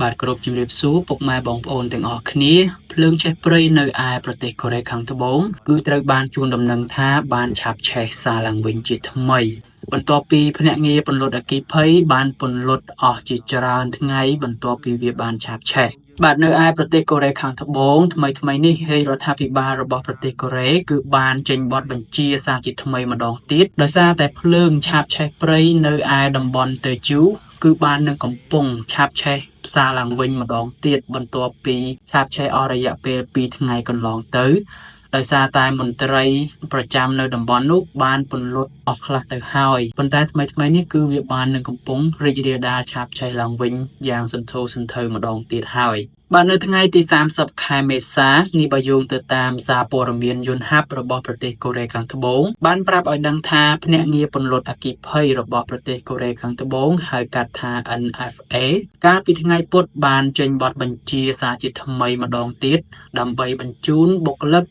បាទគ្រប់ជំរាបសួរពុកម៉ែបងប្អូនទាំងអស់គ្នាភ្លើងឆេះព្រៃនៅឯប្រទេសកូរ៉េខាងត្បូងគឺត្រូវបានជួនដំណឹងថាបានឆាបឆេះសារឡើងវិញជាថ្មីបន្ទាប់ពីភ្នាក់ងារពន្លត់អគ្គិភ័យបានពន្លត់អស់ជាច្រើនថ្ងៃបន្ទាប់ពីវាបានឆាបឆេះបាទនៅឯប្រទេសកូរ៉េខាងត្បូងថ្មីនេះរាជរដ្ឋាភិបាលរបស់ប្រទេសកូរ៉េគឺបានចេញបទបញ្ជាសារជាថ្មីម្ដងទៀតដោយសារតែភ្លើងឆាបឆេះព្រៃនៅឯតំបន់តេជូគឺបាននឹងកំពុងឆាបឆេះផ្សារឡើងវិញម្ដងទៀតបន្ទាប់ពីឆាបឆេះអស់រយៈពេល2ថ្ងៃកន្លងទៅដោយសារតែមន្ត្រីប្រចាំនៅតំបន់នោះបានពន្លត់អស់ខ្លះទៅហើយប៉ុន្តែថ្មីនេះគឺវាបាននឹងកំពុងរីករាលដាលឆាបឆេះឡើងវិញយ៉ាងសន្ធោសន្ធៅម្ដងទៀតហើយបាទនៅថ្ងៃទី30ខែមេសានេះបើយោងទៅតាមសារព័ត៌មានយន្តហ័ព្ទរបស់ប្រទេសកូរ៉េខាងត្បូងបានប្រាប់ឲ្យដឹងថាភ្នាក់ងារពន្លត់អគ្គិភ័យរបស់ប្រទេសកូរ៉េខាងត្បូងហៅកាត់ថា NFA កាលពីថ្ងៃពុធបានចេញបទបញ្ជាសារជាថ្មីម្ដងទៀតដើម្បីបញ្ជូនបុគ្គលិក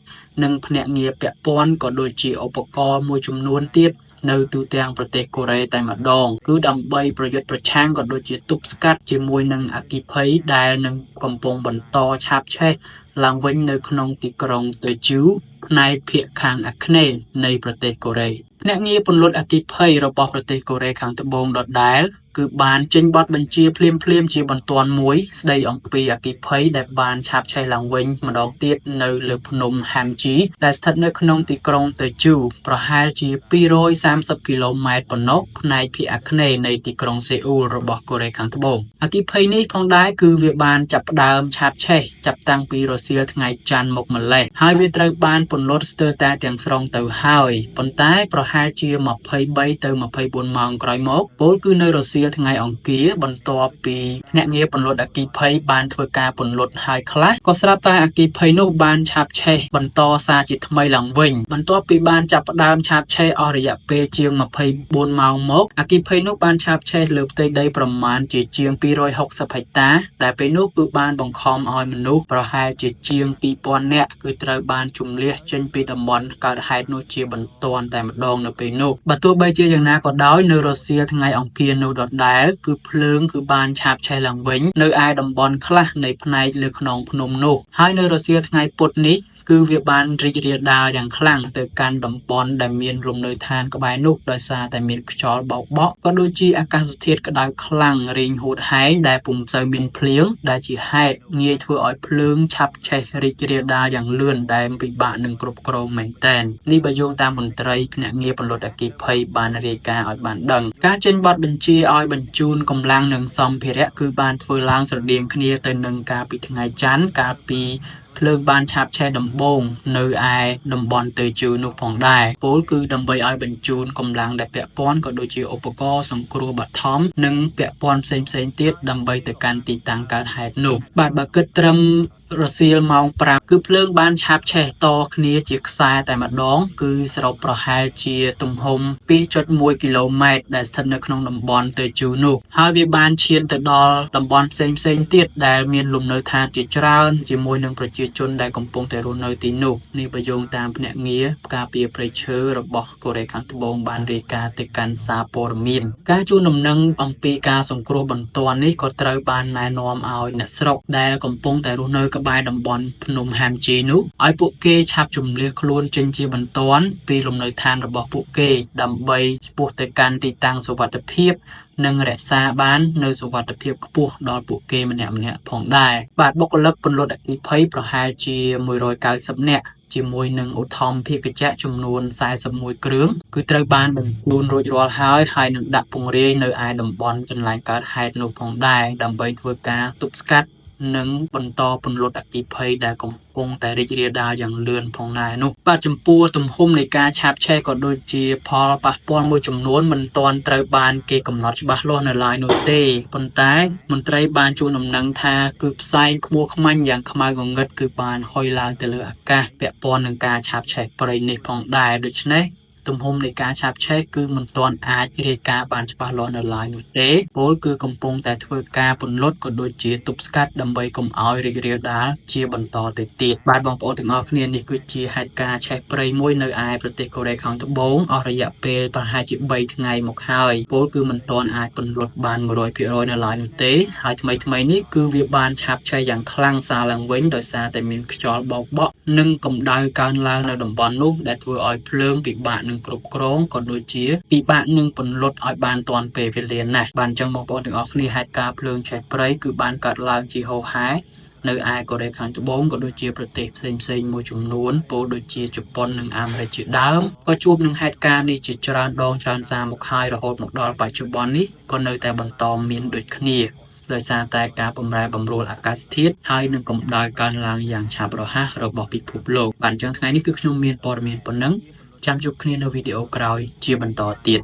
និងភ្នាក់ងារពាក់ព័ន្ធក៏ដូចជាឧបករណ៍មួយចំនួនទៀតនៅទូទាំងប្រទេសកូរ៉េតែម្ដងគឺដើម្បីប្រយុទ្ធប្រឆាំងក៏ដូចជាទប់ស្កាត់ជាមួយនឹងអគ្គិភ័យដែលនឹងកំពុងបន្តឆាបឆេះឡើងវិញនៅក្នុងទីក្រុងតេជូផ្នែកភាគខាងអាគ្នេយ៍នៃប្រទេសកូរ៉េភ្នាក់ងារពន្លត់អគ្គិភ័យរបស់ប្រទេសកូរ៉េខាងត្បូងដដែលគឺបានចេញបទបញ្ជាភ្លាមជាបន្ទាន់មួយស្ដីអំពីអគ្គិភ័យដែលបានឆាបឆេះឡើងវិញម្ដងទៀតនៅលើភ្នំហាំជីដែលស្ថិតនៅក្នុងទីក្រុងតេជូប្រហែលជា230គីឡូម៉ែត្រប៉ុណ្ណោះផ្នែកភាគអាគ្នេយ៍នៃទីក្រុងសេអ៊ូលរបស់កូរ៉េខាងត្បូងអគ្គិភ័យនេះផងដែរគឺវាបានចាប់ផ្ដើមឆាបឆេះចាប់តាំងពីរសៀលថ្ងៃច័ន្ទមកម្លេះហើយវាត្រូវបានពន្លត់ស្ទើរតែទាំងស្រុងទៅហើយប៉ុន្តែប្រហែលជា23ទៅ24ម៉ោងក្រោយមកពលគឺនៅរសៀលថ្ងៃអង្គារបន្ទាប់ពីភ្នាក់ងារពន្លត់អគ្គិភ័យបានធ្វើការពន្លត់ហើយខ្លះក៏ស្រាប់តែអគ្គិភ័យនោះបានឆាបឆេះបន្តសារជាថ្មីឡើងវិញបន្ទាប់ពីបានចាប់ផ្ដើមឆាបឆេះអស់រយៈពេលជាង24ម៉ោងមកអគ្គិភ័យនោះបានឆាបឆេះលើផ្ទៃដីប្រមាណជាង260ហិកតាដែលពេលនោះគឺបានបង្ខំឲ្យមនុស្សប្រហែលជាង2000នាក់គឺត្រូវបានជម្លៀសចេញពីតំបន់កើតហេតុនោះជាបន្ទាន់តែម្ដងនៅពេលនោះបើទោះបីជាយ៉ាងណាក៏ដោយនៅរសៀលថ្ងៃអង្គារនោះដដែលគឺភ្លើងគឺបានឆាបឆេះឡើងវិញនៅឯតំបន់ខ្លះនៃផ្នែកលើខ្នងភ្នំនោះហើយនៅរសៀលថ្ងៃពុធនេះគឺវាបានរីករាលដាលយ៉ាងខ្លាំងទៅកាន់តំបន់ដែលមានលំនៅឋានក្បែរនោះដោយសារតែមានខ្យល់បោកបក់ក៏ដូចជាអាកាសធាតុក្តៅខ្លាំងរីងហួតហែងដែលពុំសូវមានភ្លៀងដែលជាហេតុងាយធ្វើឲ្យភ្លើងឆាបឆេះរីករាលដាលយ៉ាងលឿនដែលពិបាកនឹងគ្រប់គ្រងមែនទែននេះបើយោងតាមមន្ត្រីភ្នាក់ងារពន្លត់អគ្គិភ័យបានរាយការណ៍ឲ្យបានដឹងការចេញបទបញ្ជាឲ្យបញ្ជូនកម្លាំងនិងសម្ភារៈគឺបានធ្វើឡើងស្រដៀងគ្នាទៅនឹងកាលពីថ្ងៃច័ន្ទកាលពីភ្លើងបានឆាបឆេះដំបូងនៅឯតំបន់តេជូនោះផងដែរពលគឺដើម្បីឲ្យបញ្ជូនកម្លាំងដែលពាក់ព័ន្ធក៏ដូចជាឧបករណ៍សង្គ្រោះបឋមនិងពាក់ព័ន្ធផ្សេងទៀតដើម្បីទៅកាន់ទីតាំងកើតហេតុនោះបាទបើគិតត្រឹមរសៀលម៉ោង5គឺភ្លើងបានឆាបឆេះតគ្នាជាខ្សែតែម្ដងគឺសរុបប្រហែលជាទំហំ 2.1 គីឡូម៉ែត្រដែលស្ថិតនៅក្នុងតំបន់តេជូនោះហើយវាបានឈានទៅដល់តំបន់ផ្សេងទៀតដែលមានលំនៅឋានជាច្រើនជាមួយនឹងប្រជាជនដែលកំពុងតែរស់នៅទីនោះនេះបើយោងតាមភ្នាក់ងារការពារព្រៃឈើរបស់កូរ៉េខាងត្បូងបានរាយការណ៍ទៅកាន់សារព័ត៌មានការជូនដំណឹងអំពីការសង្គ្រោះបន្ទាន់នេះក៏ត្រូវបានណែនាំឲ្យអ្នកស្រុកដែលកំពុងតែរស់នៅក្បែរតំបន់ភ្នំហាំជីនោះឲ្យពួកគេឆាប់ជម្លៀសខ្លួនចេញជាបន្ទាន់ពីលំនៅឋានរបស់ពួកគេដើម្បីឆ្ពោះទៅកាន់ទីតាំងសុវត្ថិភាពនិងរក្សាបាននៅសុវត្ថិភាពខ្ពស់ដល់ពួកគេម្នាក់ផងដែរបាទបុគ្គលិកពន្លត់អគ្គិភ័យប្រហែលជា190នាក់ជាមួយនឹងឧទ្ធម្ភាគចក្រចំនួន41គ្រឿងគឺត្រូវបានបញ្ជូនរួចរាល់ហើយនឹងដាក់ពង្រាយនៅឯតំបន់កន្លែងកើតហេតុនោះផងដែរដើម្បីធ្វើការទប់ស្កាត់និងបន្តពន្លត់អគ្គិភ័យដែលកំពុងតែរីករាលដាលយ៉ាងលឿនផងដែរនោះបាទចំពោះទំហំនៃការឆាបឆេះក៏ដូចជាផលប៉ះពាល់មួយចំនួនមិនទាន់ត្រូវបានគេកំណត់ច្បាស់លាស់នៅឡើយនោះទេប៉ុន្តែមន្ត្រីបានជួនដំណឹងថាគឺផ្សែងខ្មួខ្មាញ់យ៉ាងខ្មៅងងឹតគឺបានហុយឡើងទៅលើអាកាសពាក់ព័ន្ធនឹងការឆាបឆេះព្រៃនេះផងដែរដូច្នេះ ទំហំនៃការឆាបឆេះគឺមិនទាន់អាចរាយការណ៍បានច្បាស់លាស់នៅឡើយនោះទេពលគឺកំពុងតែធ្វើការពន្លត់ក៏ដូចជាទប់ស្កាត់ដើម្បីកុំឲ្យរីករាលដាលជាបន្តទៅទៀតបាទបងប្អូនទាំងអស់គ្នានេះគឺជាហេតុការណ៍ឆេះព្រៃមួយនៅឯប្រទេសកូរ៉េខាងត្បូងអស់រយៈពេលប្រហែលជា3ថ្ងៃមកហើយពលគឺមិនទាន់អាចពន្លត់បាន 100% នៅឡើយនោះទេហើយថ្មីនេះគឺវាបានឆាបឆេះយ៉ាងខ្លាំងសារឡើងវិញដោយសារតែមានខ្យល់បោកបក់និងកម្ដៅកើនឡើងនៅតំបន់នោះដែលធ្វើឲ្យភ្លើងពិបាកនឹងគ្រប់គ្រងក៏ដូចជាពិបាកនឹងពន្លត់ឲ្យបានទាន់ពេលវេលាណាស់បាទអញ្ចឹងបងប្អូនទាំងអស់គ្នាហេតុការណ៍ភ្លើងឆេះព្រៃគឺបានកើតឡើងជាហូរហែនៅឯកូរ៉េខាងត្បូងក៏ដូចជាប្រទេសផ្សេងមួយចំនួនពលដូចជាជប៉ុននិងអាមេរិកជាដើមក៏ជួបនឹងហេតុការណ៍នេះជាច្រើនដងច្រើនសារមកហើយរហូតមកដល់បច្ចុប្បន្ននេះក៏នៅតែបន្តមានដូចគ្នាដោយសារតែការបំរែបំរួលអាកាសធាតុហើយនឹងកម្ដៅកើនឡើងយ៉ាងឆាប់រហ័សរបស់ពិភពលោកបាទអញ្ចឹងថ្ងៃនេះគឺខ្ញុំមានព័ត៌មានប៉ុណ្ណឹងចាំជួបគ្នានៅវីដេអូក្រោយជាបន្តទៀត